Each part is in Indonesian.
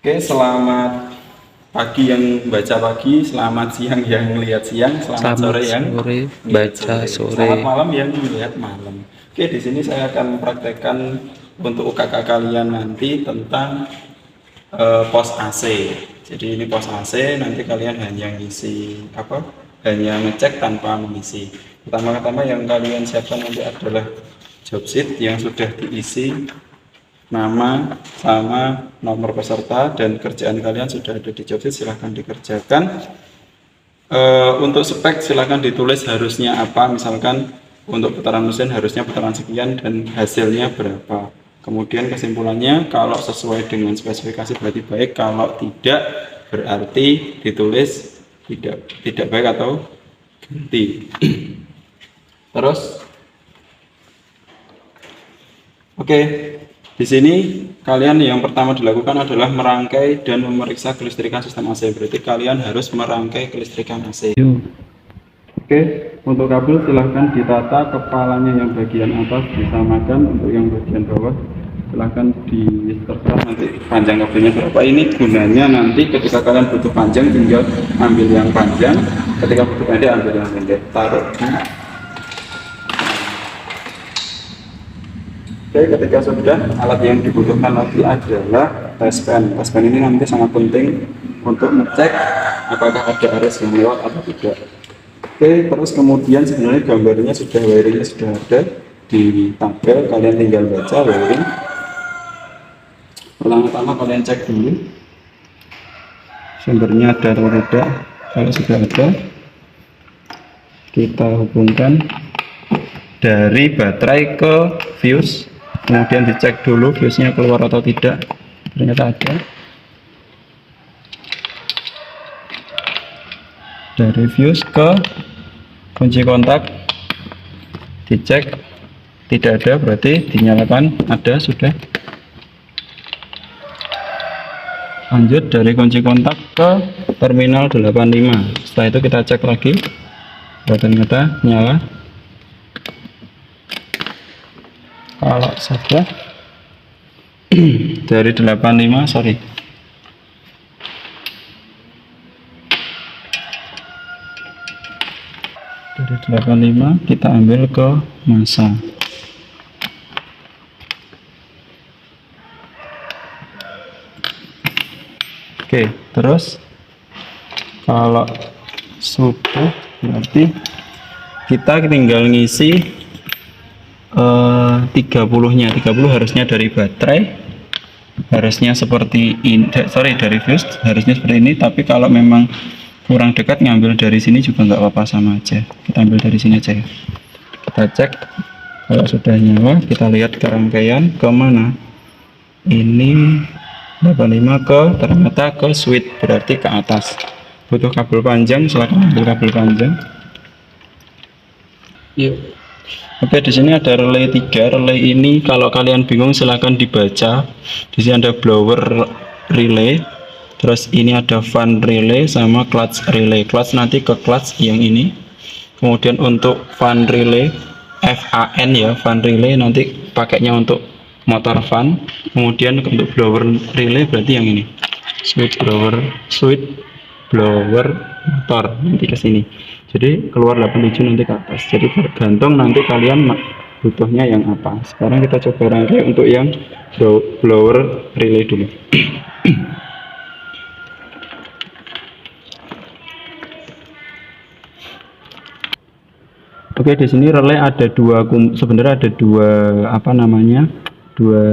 Oke, selamat pagi yang baca pagi, selamat siang yang melihat siang, selamat sore yang Sore, melihat baca sore, sore. selamat malam yang melihat malam. Oke, di sini saya akan mempraktekkan untuk UKK kalian nanti tentang pos AC. Jadi ini pos AC, nanti kalian hanya ngisi apa? Hanya ngecek tanpa mengisi. Pertama-tama yang kalian siapkan nanti adalah job sheet yang sudah diisi nama sama nomor peserta dan kerjaan kalian sudah ada di jobsit, silahkan dikerjakan. Untuk spek silahkan ditulis harusnya apa, misalkan untuk putaran mesin harusnya putaran sekian dan hasilnya berapa. Kemudian kesimpulannya kalau sesuai dengan spesifikasi berarti baik, kalau tidak berarti ditulis tidak baik atau ganti. Terus oke, di sini kalian yang pertama dilakukan adalah merangkai dan memeriksa kelistrikan sistem AC. Berarti kalian harus merangkai kelistrikan AC. Oke, untuk kabel silahkan ditata, kepalanya yang bagian atas disamakan, untuk yang bagian bawah silahkan diserta nanti panjang kabelnya berapa. Ini gunanya nanti ketika kalian butuh panjang tinggal ambil yang panjang, ketika butuh pendek ambil yang pendek. Taruh di. Oke, ketika sudah, alat yang dibutuhkan lagi adalah test pen. Test pen ini nanti sangat penting untuk ngecek apakah ada arus yang lewat atau tidak. Oke, terus kemudian sebenarnya gambarnya sudah, wiringnya sudah ada di tabel, kalian tinggal baca wiring. Pertama-tama kalian cek dulu sumbernya ada atau tidak. Kalau sudah ada, kita hubungkan dari baterai ke fuse. Kemudian dicek dulu fuse-nya keluar atau tidak, ternyata ada. Dari fuse ke kunci kontak dicek, tidak ada, berarti dinyalakan. Ada, sudah. Lanjut dari kunci kontak ke terminal 85. Setelah itu kita cek lagi, ternyata nyala. Kalau sudah dari 85, sorry, dari 85 kita ambil ke masa. Oke, terus kalau sudah berarti kita tinggal ngisi 30-nya. 30 harusnya dari baterai, harusnya seperti ini, dari fuse harusnya seperti ini, tapi kalau memang kurang dekat ngambil dari sini juga nggak apa-apa, sama aja. Kita ambil dari sini aja ya. Kita cek kalau sudah nyala, kita lihat ke rangkaian ke mana. Ini 85 ke, ternyata ke switch, berarti ke atas. Butuh kabel panjang, silahkan ambil kabel panjang. Yuk. Oke, di sini ada relay 3. Relay ini kalau kalian bingung silahkan dibaca. Di sini ada blower relay, terus ini ada fan relay sama clutch relay. Clutch nanti ke clutch yang ini. Kemudian untuk fan relay, FAN ya, fan relay nanti pakainya untuk motor fan. Kemudian untuk blower relay berarti yang ini, switch blower motor nanti ke sini. Jadi keluar 87 nanti ke atas. Jadi tergantung nanti kalian butuhnya yang apa. Sekarang kita coba rangkai untuk yang blower relay dulu. Oke, di sini relay ada dua, sebenarnya ada dua dua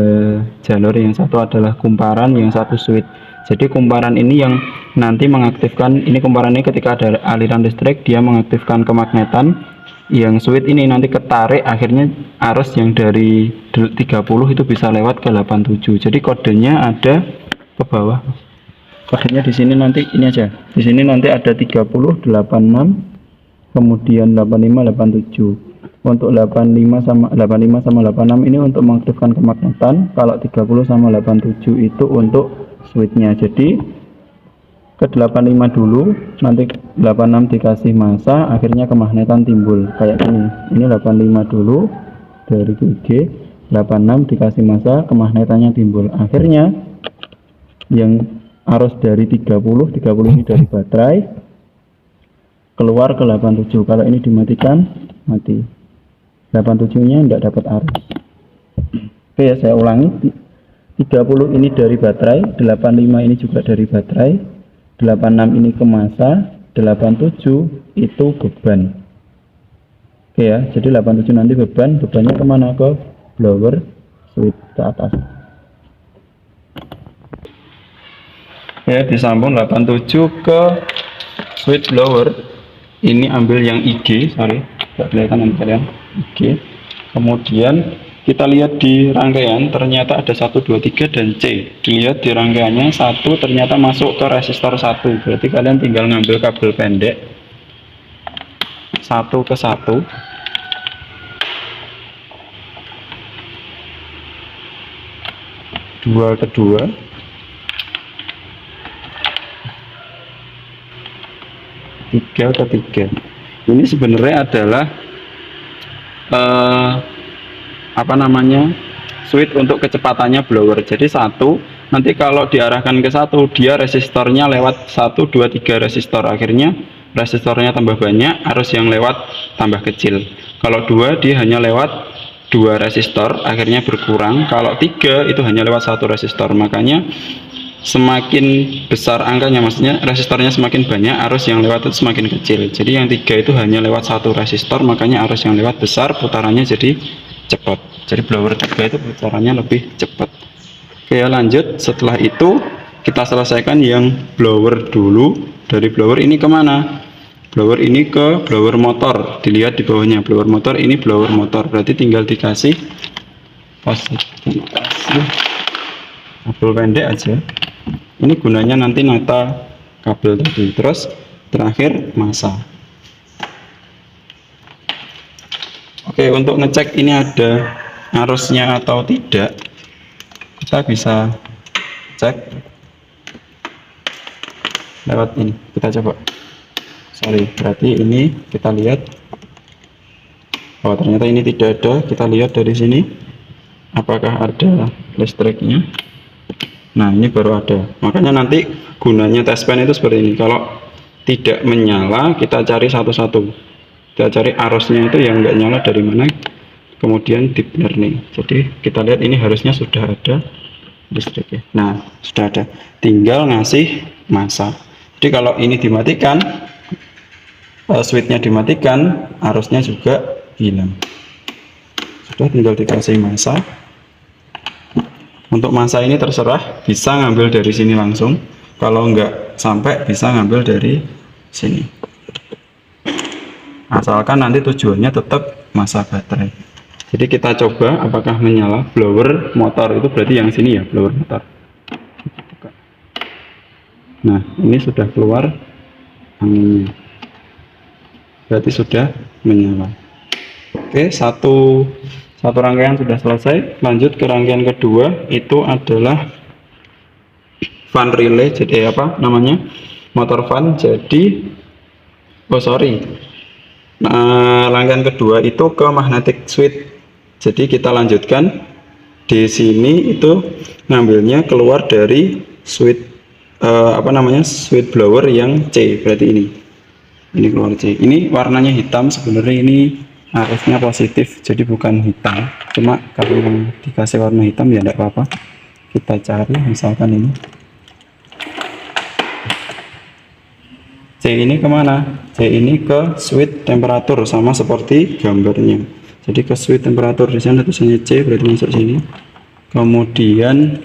jalur. Yang satu adalah kumparan, yang satu switch. Jadi kumparan ini yang nanti mengaktifkan, ini kumparan ini ketika ada aliran listrik dia mengaktifkan kemagnetan. Yang switch ini nanti ketarik, akhirnya arus yang dari 30 itu bisa lewat ke 87. Jadi kodenya ada ke bawah. Kodenya di sini nanti ini aja. Di sini nanti ada 30, 86, kemudian 85, 87. Untuk 85 sama 86 ini untuk mengaktifkan kemagnetan. Kalau 30 sama 87 itu untuk switchnya. Jadi ke 85 dulu, nanti 86 dikasih masa, akhirnya kemagnetan timbul kayak gini. Ini 85 dulu dari GG, 86 dikasih masa, kemagnetannya timbul. Akhirnya yang arus dari 30 ini dari baterai keluar ke 87. Kalau ini dimatikan, mati. 87 nya tidak dapat arus. Oke ya, saya ulangi. 30 ini dari baterai, 85 ini juga dari baterai, 86 ini ke massa, 87 itu beban. Oke ya, jadi 87 nanti bebannya kemana? Ke blower switch ke atas. Ya, disambung 87 ke switch blower. Ini ambil yang IG, sorry, tidak kelihatan nanti kalian, IG. Kemudian kita lihat di rangkaian ternyata ada 1, 2, 3 dan C. Dilihat di rangkaiannya 1 ternyata masuk ke resistor 1. Berarti kalian tinggal ngambil kabel pendek 1 ke 1. Dua ke 2. Tiga ke 3. Ini sebenarnya adalah switch untuk kecepatannya blower. Jadi 1 nanti kalau diarahkan ke 1 dia resistornya lewat 1, 2, 3 resistor, akhirnya resistornya tambah banyak, arus yang lewat tambah kecil. Kalau 2 dia hanya lewat 2 resistor, akhirnya berkurang. Kalau 3 itu hanya lewat 1 resistor, makanya semakin besar angkanya, maksudnya resistornya semakin banyak, arus yang lewat itu semakin kecil. Jadi yang 3 itu hanya lewat 1 resistor, makanya arus yang lewat besar, putarannya jadi cepat. Jadi blower 3 itu putarannya lebih cepat. Oke ya, lanjut. Setelah itu kita selesaikan yang blower dulu. Dari blower ini kemana? Blower ini ke blower motor. Dilihat di bawahnya, blower motor, ini blower motor. Berarti tinggal dikasih kabel pendek aja. Ini gunanya nanti nata kabel tadi. Terus terakhir massa. Oke, untuk ngecek ini ada arusnya atau tidak, kita bisa cek lewat ini. Kita coba. Sorry, berarti ini kita lihat. Oh, ternyata ini tidak ada. Kita lihat dari sini. Apakah ada listriknya? Nah, ini baru ada. Makanya nanti gunanya test pen itu seperti ini. Kalau tidak menyala, kita cari satu-satu. Kita cari arusnya itu yang nggak nyala dari mana, kemudian deep learning. Jadi kita lihat ini harusnya sudah ada listriknya. Nah, sudah ada. Tinggal ngasih massa. Jadi kalau ini dimatikan, switchnya dimatikan, arusnya juga hilang. Sudah, tinggal dikasih massa. Untuk massa ini terserah, bisa ngambil dari sini langsung. Kalau nggak sampai, bisa ngambil dari sini. Asalkan nanti tujuannya tetap massa baterai. Jadi kita coba apakah menyala. Blower motor itu berarti yang sini ya, blower motor. Nah, ini sudah keluar anginnya. Berarti sudah menyala. Oke, satu rangkaian sudah selesai. Lanjut ke rangkaian kedua, itu adalah fan relay. Jadi apa namanya? Motor fan. Jadi rangkaian kedua itu ke magnetic switch. Jadi kita lanjutkan di sini, itu ngambilnya keluar dari switch switch blower yang C. Berarti ini keluar C. Ini warnanya hitam, sebenarnya ini arusnya positif, jadi bukan hitam. Cuma kalau dikasih warna hitam ya tidak apa-apa. Kita cari misalkan ini C, ini kemana? C ini ke switch temperatur, sama seperti gambarnya. Jadi ke switch temperatur, di sana tulisannya C, berarti masuk sini. Kemudian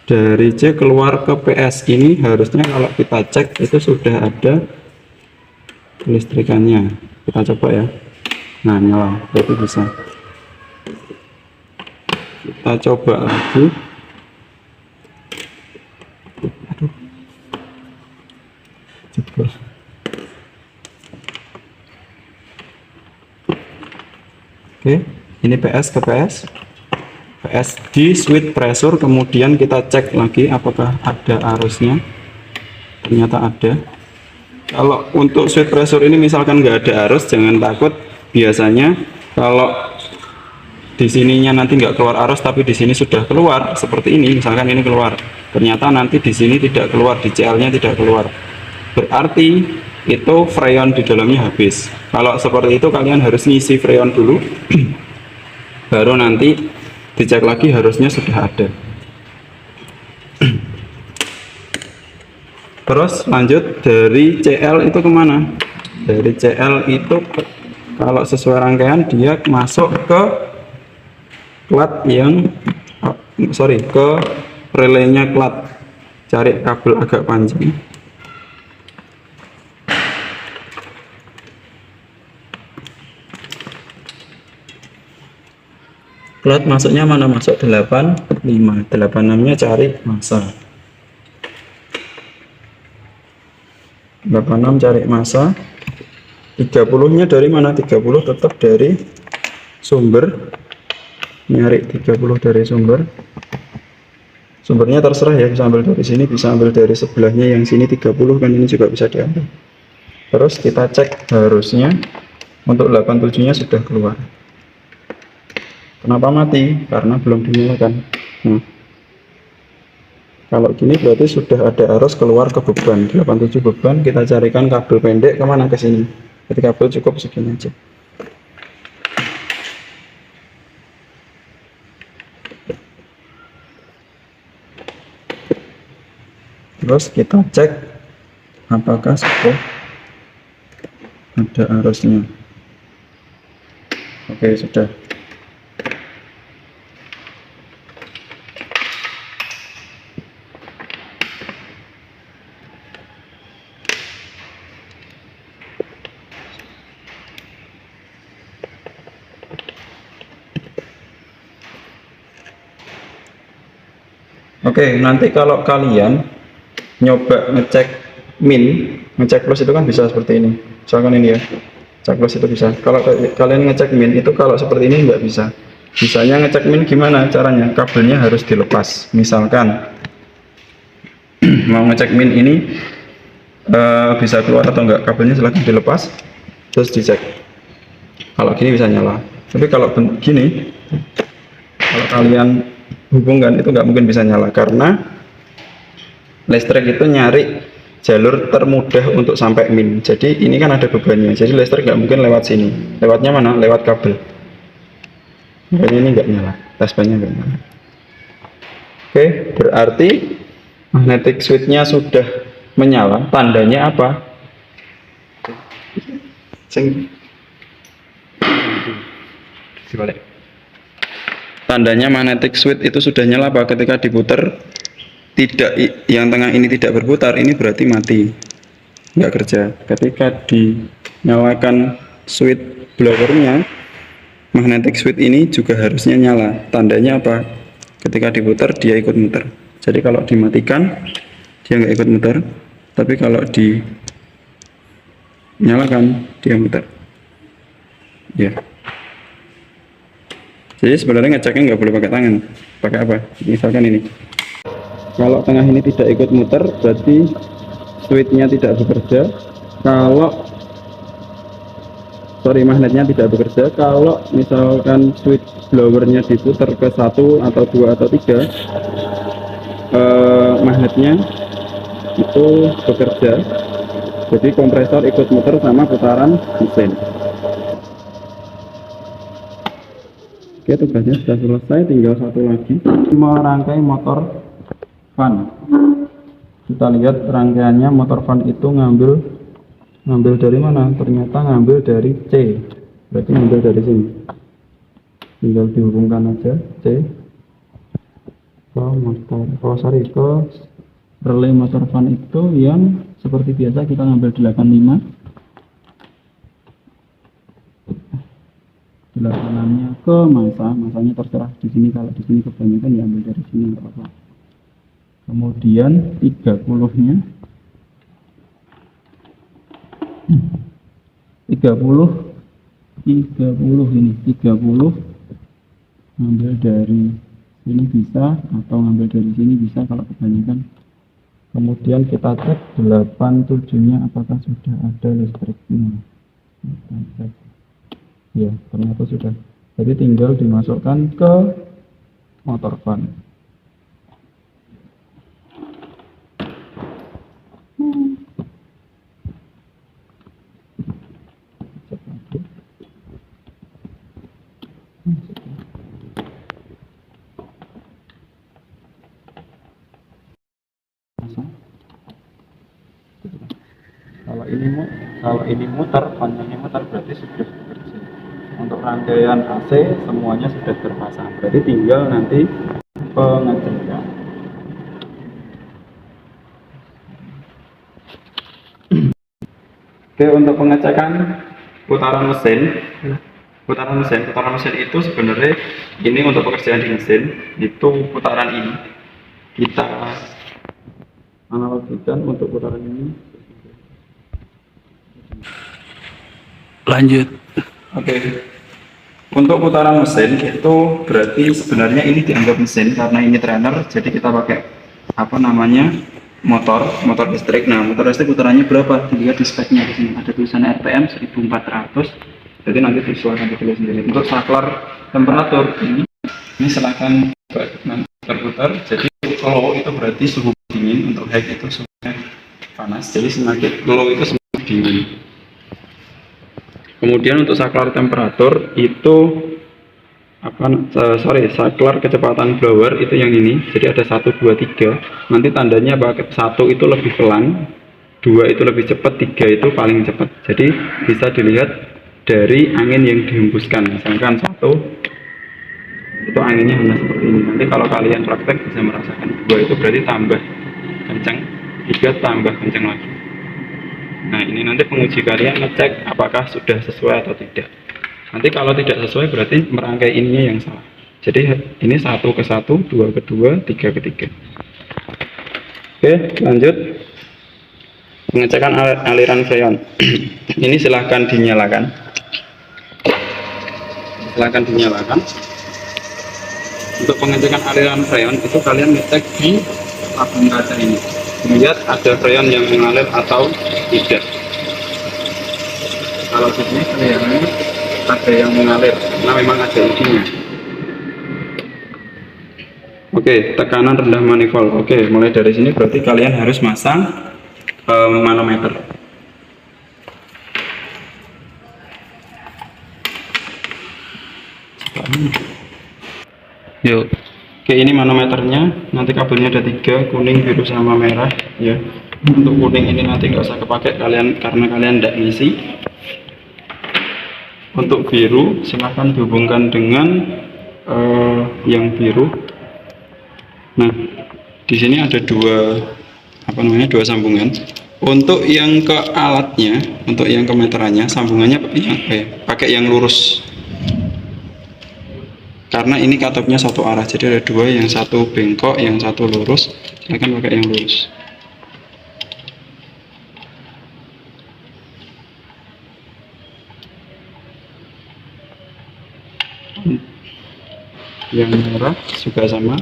dari C keluar ke PS. Ini harusnya kalau kita cek itu sudah ada listrikannya. Kita coba ya. Nah, nyala, berarti bisa. Kita coba lagi. Aduh. Jebol. Oke, ini PS ke PS. PS di switch pressure, kemudian kita cek lagi apakah ada arusnya. Ternyata ada. Kalau untuk switch pressure ini misalkan nggak ada arus, jangan takut. Biasanya kalau di sininya nanti nggak keluar arus, tapi di sini sudah keluar seperti ini, misalkan ini keluar, ternyata nanti di sini tidak keluar, di CL-nya tidak keluar, berarti itu freon di dalamnya habis. Kalau seperti itu kalian harus ngisi freon dulu, baru nanti dicek lagi harusnya sudah ada. Terus lanjut dari CL itu kemana? Dari CL itu kalau sesuai rangkaian dia masuk ke plat yang ke relaynya plat. Cari kabel agak panjang. Plat masuknya mana? Masuk 85. 86 nya cari masa. 86 cari masa. 30 nya dari mana? 30 tetap dari sumber. Nyari 30 dari sumber. Sumbernya terserah ya, bisa ambil dari sini, bisa ambil dari sebelahnya yang sini 30 kan, ini juga bisa diambil. Terus kita cek harusnya untuk 87 nya sudah keluar. Kenapa mati? Karena belum dinyalakan. Kalau gini berarti sudah ada arus keluar ke beban 87 beban. Kita carikan kabel pendek kemana? Ke sini. Jadi kabel cukup segini aja. Terus kita cek apakah sudah ada arusnya. Oke, sudah. Oke, nanti kalau kalian nyoba ngecek min, ngecek plus itu kan bisa seperti ini. Misalkan ini ya, cek plus itu bisa. Kalau kalian ngecek min itu kalau seperti ini nggak bisa. Bisanya ngecek min gimana caranya? Kabelnya harus dilepas. Misalkan mau ngecek min ini bisa keluar atau enggak, kabelnya silahkan dilepas, terus dicek. Kalau gini bisa nyala. Tapi kalau gini, kalau kalian hubungkan itu nggak mungkin bisa nyala, karena listrik itu nyari jalur termudah untuk sampai min. Jadi ini kan ada bebannya, jadi listrik nggak mungkin lewat sini. Lewatnya mana? Lewat kabel. Makanya ini nggak nyala, tasbannya nggak nyala. Oke, berarti magnetic switch-nya sudah menyala. Tandanya apa? Tandanya magnetic switch itu sudah nyala apa? Ketika diputar, tidak, yang tengah ini tidak berputar, ini berarti mati, nggak kerja. Ketika dinyalakan switch blowernya, magnetic switch ini juga harusnya nyala. Tandanya apa? Ketika diputar dia ikut muter. Jadi kalau dimatikan dia nggak ikut muter, tapi kalau dinyalakan dia muter ya. Jadi sebenarnya ngeceknya nggak boleh pakai tangan. Pakai apa? Misalkan ini, kalau tengah ini tidak ikut muter, berarti switch-nya tidak bekerja. Kalau magnetnya tidak bekerja. Kalau misalkan switch blowernya diputar ke 1 atau 2 atau 3, magnetnya itu bekerja. Jadi kompresor ikut muter sama putaran mesin. Oke, tugasnya sudah selesai, tinggal satu lagi, merangkai motor fan. Kita lihat rangkaiannya. Motor fan itu ngambil dari mana? Ternyata ngambil dari C, berarti ngambil dari sini. Tinggal dihubungkan aja C ke ke relay motor fan itu, yang seperti biasa kita ngambil 85. 86-nya ke masanya terserah di sini. Kalau di sini kebanyakan ya ambil dari sini, nggak apa-apa. Kemudian 30-nya 30 ini 30 ngambil dari sini bisa, atau ngambil dari sini bisa. Kalau kebanyakan Kemudian kita cek 87-nya apakah sudah ada listriknya. Kita cek. Ya, ternyata sudah. Jadi tinggal dimasukkan ke motor ban. Cek lagi. Kalau ini muter, panjangnya muter berarti sudah bersih. Untuk rangkaian AC semuanya sudah terpasang. Berarti tinggal nanti pengecekan. Oke, untuk pengecekan putaran mesin itu sebenarnya ini untuk pekerjaan di mesin itu putaran ini kita analogikan untuk putaran ini. Lanjut. Oke. Untuk putaran mesin itu berarti sebenarnya ini dianggap mesin karena ini trainer, jadi kita pakai apa namanya motor listrik. Nah, motor listrik putarannya berapa? Dilihat di speknya di sini ada tulisan RPM 1400. Jadi nanti visualkan dipilih sendiri. Untuk saklar temperatur ini silahkan terputar. Jadi low itu berarti suhu dingin, untuk high itu suhu panas. Jadi semakin low itu semakin dingin. Kemudian untuk saklar temperatur itu saklar kecepatan blower itu yang ini. Jadi ada 1, 2, 3. Nanti tandanya pakai 1 itu lebih pelan, 2 itu lebih cepat, 3 itu paling cepat. Jadi bisa dilihat dari angin yang dihembuskan. Misalkan 1 itu anginnya hanya seperti ini. Nanti kalau kalian praktek bisa merasakan 2 itu berarti tambah kencang, 3 tambah kencang lagi. Nah, ini nanti penguji kalian ngecek apakah sudah sesuai atau tidak. Nanti kalau tidak sesuai berarti merangkai ininya yang salah. Jadi ini 1 ke 1, 2 ke 2, 3 ke 3. Oke, lanjut. Pengecekan aliran freon. Ini silahkan dinyalakan. Untuk pengecekan aliran freon itu kalian ngecek di tabung kaca ini. Lihat ada freon yang mengalir atau tidak. Kalau di sini kelihatannya ada yang mengalir karena memang ada isinya. Oke, tekanan rendah manifold. Oke, mulai dari sini berarti kalian harus masang manometer. Yuk. Oke, ini manometernya. Nanti kabelnya ada 3, kuning, biru, sama merah. Ya. Untuk kuning ini nanti nggak usah kepake karena kalian tidak ngisi. Untuk biru silahkan dihubungkan dengan yang biru. Nah, di sini ada dua sambungan. Untuk yang ke alatnya, untuk yang ke meterannya, sambungannya pakai yang lurus. Karena ini katopnya satu arah, jadi ada 2, yang satu bengkok, yang satu lurus. Silahkan pakai yang lurus. Yang merah juga sama.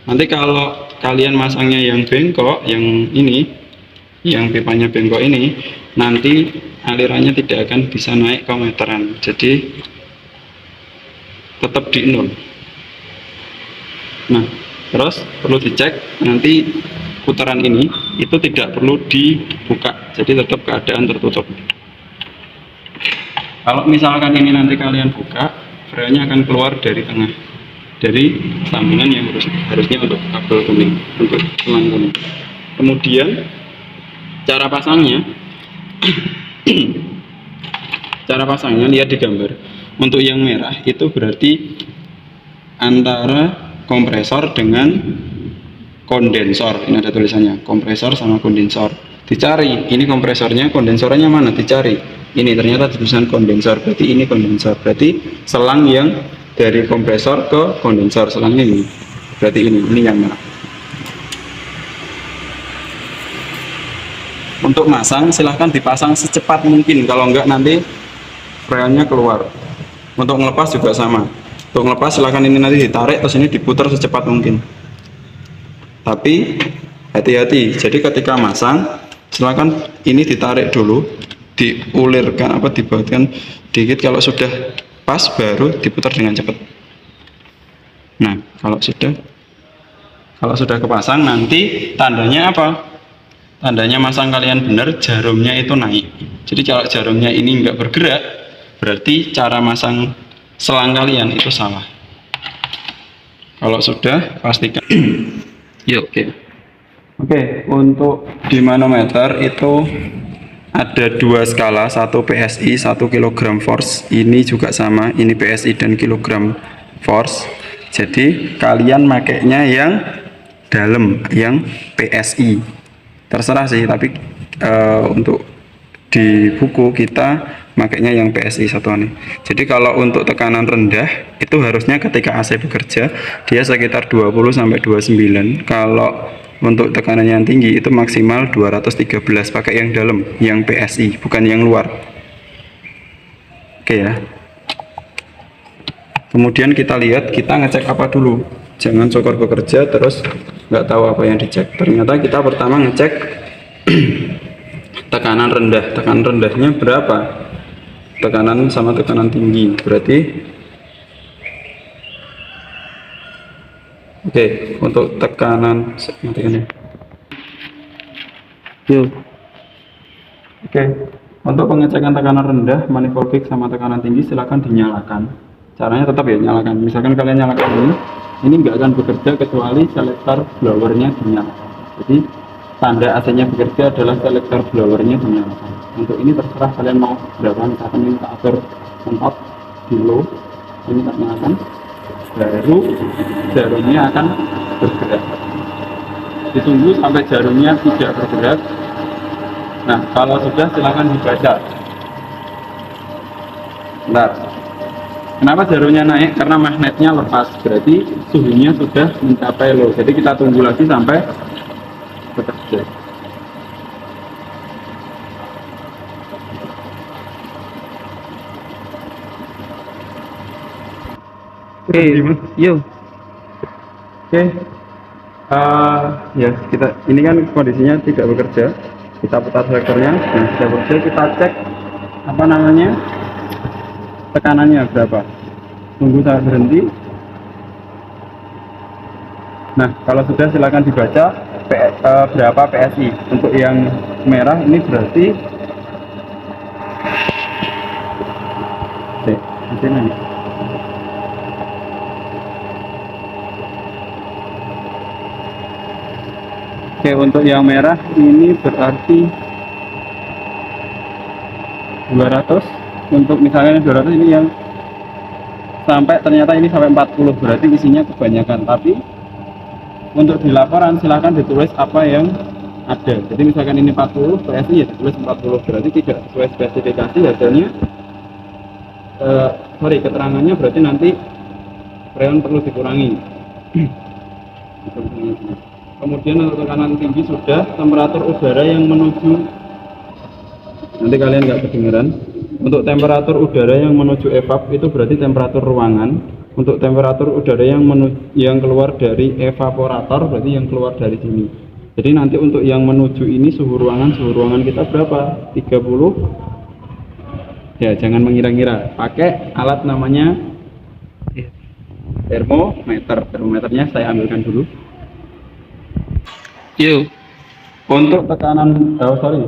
Nanti kalau kalian masangnya yang bengkok, yang ini, yang pipanya bengkok ini, nanti alirannya tidak akan bisa naik ke meteran. Jadi tetap di 0. Nah, terus perlu dicek nanti putaran ini itu tidak perlu dibuka, jadi tetap keadaan tertutup. Kalau misalkan ini nanti kalian buka, freonnya akan keluar dari tengah, dari sambungan yang harusnya untuk kabel kuning, untuk selang kuning. Kemudian cara pasangnya lihat di gambar. Untuk yang merah itu berarti antara kompresor dengan kondensor. Ini ada tulisannya kompresor sama kondensor. Dicari ini kompresornya, kondensornya mana, dicari. Ini ternyata tulisan kondensor, berarti ini kondensor. Berarti selang yang dari kompresor ke kondensor, selangnya ini. Berarti ini yang merah. Untuk masang silahkan dipasang secepat mungkin, kalau enggak nanti freonnya keluar. Untuk ngelepas juga sama. Untuk ngelepas silahkan ini nanti ditarik, terus ini diputar secepat mungkin. Tapi hati-hati. Jadi ketika masang, silakan ini ditarik dulu, diulirkan dibuatkan dikit. Kalau sudah pas baru diputar dengan cepat. Nah, kalau sudah kepasang, nanti tandanya apa? Tandanya masang kalian benar, jarumnya itu naik. Jadi kalau jarumnya ini nggak bergerak, berarti cara masang selang kalian itu salah. Kalau sudah, pastikan. Yuk, oke, untuk di manometer itu ada dua skala, satu PSI, 1 kg force. Ini juga sama, ini PSI dan kilogram force. Jadi kalian makainya yang dalam, yang PSI. Terserah sih, tapi untuk di buku kita makanya yang PSI satuan. Jadi kalau untuk tekanan rendah itu harusnya ketika AC bekerja dia sekitar 20 sampai 29. Kalau untuk tekanan yang tinggi itu maksimal 213, pakai yang dalam, yang PSI, bukan yang luar. Oke ya. Kemudian kita lihat, kita ngecek apa dulu. Jangan cokor bekerja terus nggak tahu apa yang dicek. Ternyata kita pertama ngecek tekanan rendah. Tekanan rendahnya berapa? Tekanan sama tekanan tinggi. Berarti oke, untuk tekanan Oke, untuk pengecekan tekanan rendah, manifold kick sama tekanan tinggi silakan dinyalakan. Caranya tetap ya nyalakan. Misalkan kalian nyalakan ini nggak akan bekerja kecuali selektor blowernya dinyalakan. Jadi tanda AC-nya bekerja adalah selektor blowernya dinyalakan. Untuk ini terserah kalian mau berapa. Misalkan ini tak atur tempat di low, ini tak nyalakan, baru jarumnya akan bergerak. Ditunggu sampai jarumnya tidak bergerak. Nah, kalau sudah silakan dibaca. Bentar. Kenapa jarumnya naik? Karena magnetnya lepas, berarti suhunya sudah mencapai low. Jadi kita tunggu lagi sampai bekerja. Oke, yuk. Oke, ya kita ini kan kondisinya tidak bekerja. Kita putar selektornya, nah sudah bekerja. Kita cek tekanannya berapa. Tunggu saat berhenti. Nah, kalau sudah silakan dibaca berapa PSI. Untuk yang merah ini berarti di sini. Oke, untuk yang merah ini berarti 200. Untuk misalnya 200 ini yang ternyata ini sampai 40, berarti isinya kebanyakan. Tapi untuk di laporan silahkan ditulis apa yang ada. Jadi misalkan ini 40 PSI ya ditulis 40, berarti tidak sesuai spesifikasi hasilnya. Keterangannya berarti nanti freon perlu dikurangi. Kemudian untuk tekanan tinggi sudah, temperatur udara yang menuju, nanti kalian nggak kedengeran. Untuk temperatur udara yang menuju evap itu berarti temperatur ruangan. Untuk temperatur udara yang keluar dari evaporator berarti yang keluar dari sini. Jadi nanti untuk yang menuju ini suhu ruangan kita berapa? 30. Ya, jangan mengira-ngira. Pakai alat namanya termometer. Termometernya saya ambilkan dulu. Yuk. Untuk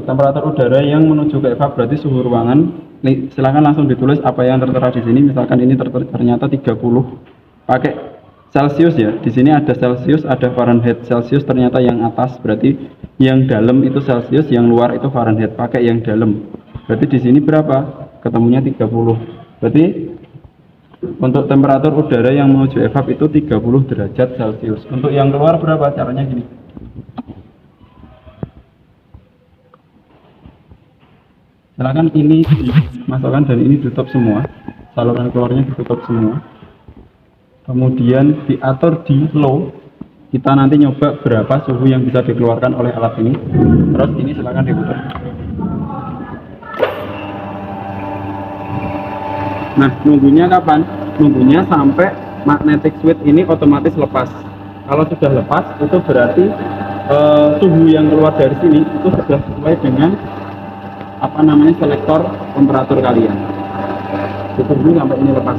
temperatur udara yang menuju ke evap berarti suhu ruangan. Silahkan langsung ditulis apa yang tertera di sini. Misalkan ini ternyata 30. Pakai Celsius ya. Di sini ada Celsius, ada Fahrenheit. Celsius ternyata yang atas, berarti yang dalam itu Celsius, yang luar itu Fahrenheit. Pakai yang dalam. Berarti di sini berapa? Ketemunya 30. Berarti untuk temperatur udara yang menuju evap itu 30 derajat Celcius. Untuk yang keluar berapa? Caranya gini. Silakan ini dimasukkan dan ini ditutup semua, saluran keluarnya ditutup semua. Kemudian diatur di low. Kita nanti nyoba berapa suhu yang bisa dikeluarkan oleh alat ini. Terus ini silakan diputar. Nah, nunggunya kapan? Nunggunya sampai magnetic switch ini otomatis lepas. Kalau sudah lepas itu berarti suhu yang keluar dari sini itu sudah sesuai dengan apa namanya selektor temperatur kalian. Ditunggu sampai ini lepas.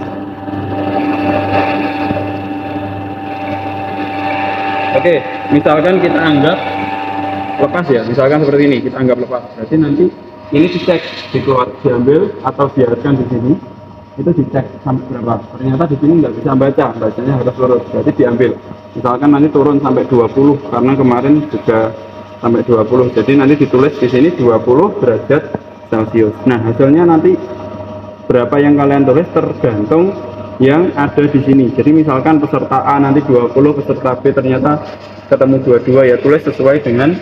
Oke, misalkan kita anggap lepas ya, misalkan seperti ini, kita anggap lepas. Berarti nanti ini dicek, diambil atau biarkan di sini, itu dicek sampai berapa. Ternyata di sini nggak bisa baca, bacanya harus lurus, berarti diambil. Misalkan nanti turun sampai 20, karena kemarin juga sampai 20, jadi nanti ditulis di sini 20 derajat Celcius. Nah, hasilnya nanti berapa yang kalian tulis tergantung yang ada di sini. Jadi misalkan peserta A nanti 20, peserta B ternyata ketemu 22, ya tulis sesuai dengan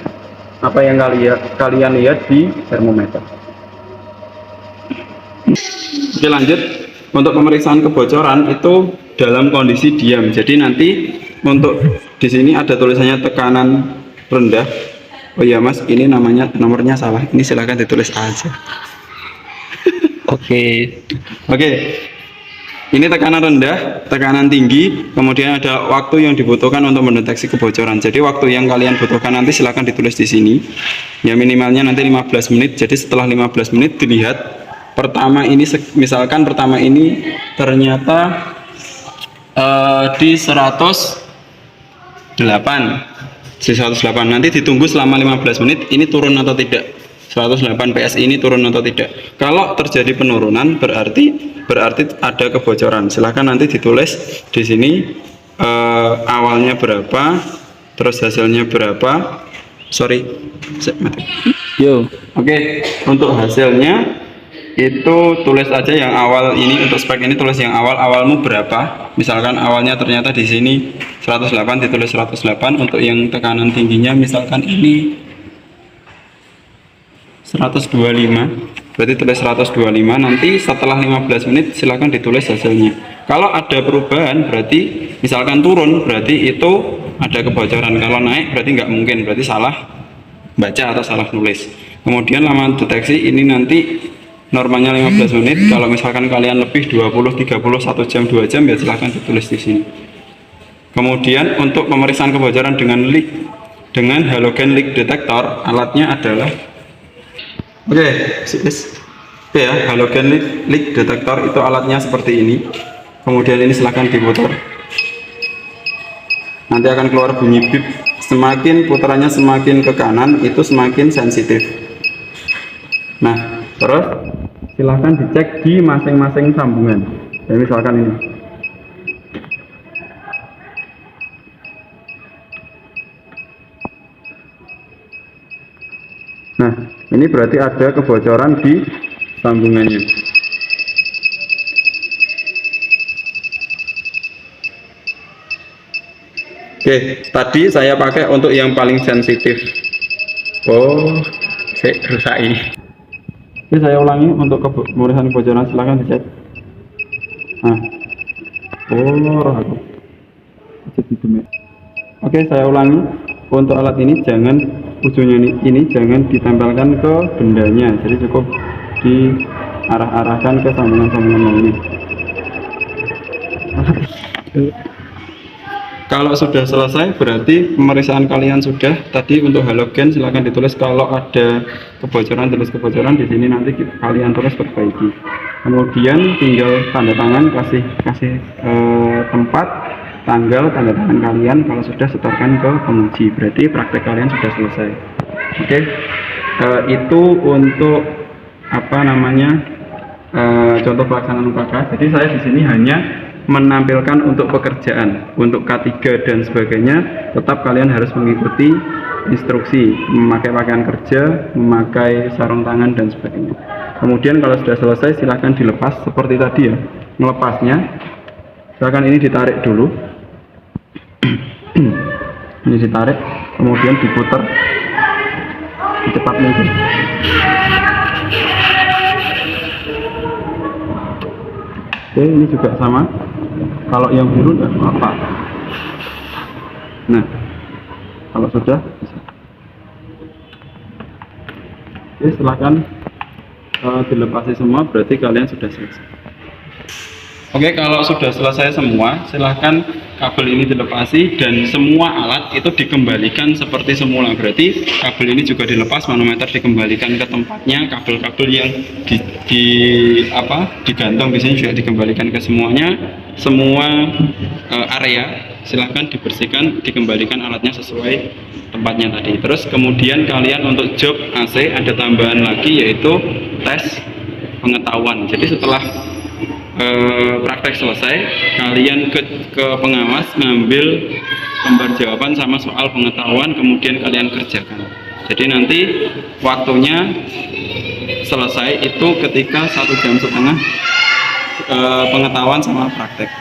apa yang kalian lihat di termometer. Oke, lanjut. Untuk pemeriksaan kebocoran itu dalam kondisi diam. Jadi nanti untuk di sini ada tulisannya tekanan rendah. Oh iya Mas, ini nomornya salah. Ini silahkan ditulis aja. Oke. Ini tekanan rendah, tekanan tinggi, kemudian ada waktu yang dibutuhkan untuk mendeteksi kebocoran. Jadi waktu yang kalian butuhkan nanti silahkan ditulis di sini. Ya minimalnya nanti 15 menit. Jadi setelah 15 menit dilihat pertama ini, misalkan pertama ini ternyata di 108. Nanti ditunggu selama 15 menit ini turun atau tidak. 108 PSI ini turun atau tidak. Kalau terjadi penurunan berarti ada kebocoran. Silahkan nanti ditulis di sini awalnya berapa, terus hasilnya berapa. Oke, untuk hasilnya itu tulis aja yang awal ini. Untuk spek ini tulis yang awalmu berapa. Misalkan awalnya ternyata di sini 108, ditulis 108. Untuk yang tekanan tingginya misalkan ini 125, berarti tulis 125. Nanti setelah 15 menit silahkan ditulis hasilnya. Kalau ada perubahan berarti misalkan turun, berarti itu ada kebocoran. Kalau naik berarti nggak mungkin, berarti salah baca atau salah nulis. Kemudian lama deteksi ini nanti normalnya 15 menit. Kalau misalkan kalian lebih 20, 30, 1 jam, 2 jam ya silahkan ditulis di sini. Kemudian untuk pemeriksaan kebocoran dengan halogen leak detector, alatnya adalah ya, halogen leak detector itu alatnya seperti ini. Kemudian ini silahkan diputar. Nanti akan keluar bunyi bip. Semakin putarannya semakin ke kanan itu semakin sensitif. Nah, terus silahkan dicek di masing-masing sambungan. Jadi misalkan ini. Nah, ini berarti ada kebocoran di sambungannya. Oke, tadi saya pakai untuk yang paling sensitif. Saya rusak ini. Oke, saya ulangi untuk pemeriksaan kebocoran, silahkan dicek. Nah, Oke, saya ulangi. Untuk alat ini jangan ujungnya ini jangan ditempelkan ke bendanya, jadi cukup diarahkan ke sambungan-sambungan lainnya. Kalau sudah selesai berarti pemeriksaan kalian sudah. Tadi untuk halogen silahkan ditulis, kalau ada kebocoran tulis kebocoran, di sini nanti kalian tulis perbaiki. Kemudian tinggal tanda tangan, kasih tempat, tanggal, tanda tangan kalian. Kalau sudah setorkan ke penguji, berarti praktek kalian sudah selesai. Oke, itu untuk apa namanya contoh pelaksanaan UKK. Jadi saya di sini hanya menampilkan untuk pekerjaan, untuk K3 dan sebagainya. Tetap kalian harus mengikuti instruksi, memakai pakaian kerja, memakai sarung tangan dan sebagainya. Kemudian kalau sudah selesai silahkan dilepas seperti tadi ya. Melepasnya silahkan ini ditarik dulu. Ini ditarik, kemudian diputar secepat mungkin. Oke, ini juga sama. Kalau yang biru enggak apa-apa. Nah, kalau sudah bisa. Oke, silahkan dilepasi semua, berarti kalian sudah selesai. Oke, kalau sudah selesai semua, silahkan kabel ini dilepasi dan semua alat itu dikembalikan seperti semula. Berarti kabel ini juga dilepas, manometer dikembalikan ke tempatnya, kabel-kabel yang digantung di sini juga dikembalikan ke semuanya, semua area silahkan dibersihkan, dikembalikan alatnya sesuai tempatnya tadi. Terus kemudian kalian untuk job AC ada tambahan lagi yaitu tes pengetahuan. Jadi setelah praktek selesai, kalian ke pengawas ngambil lembar jawaban sama soal pengetahuan, kemudian kalian kerjakan. Jadi nanti waktunya selesai itu ketika 1,5 jam pengetahuan sama praktek.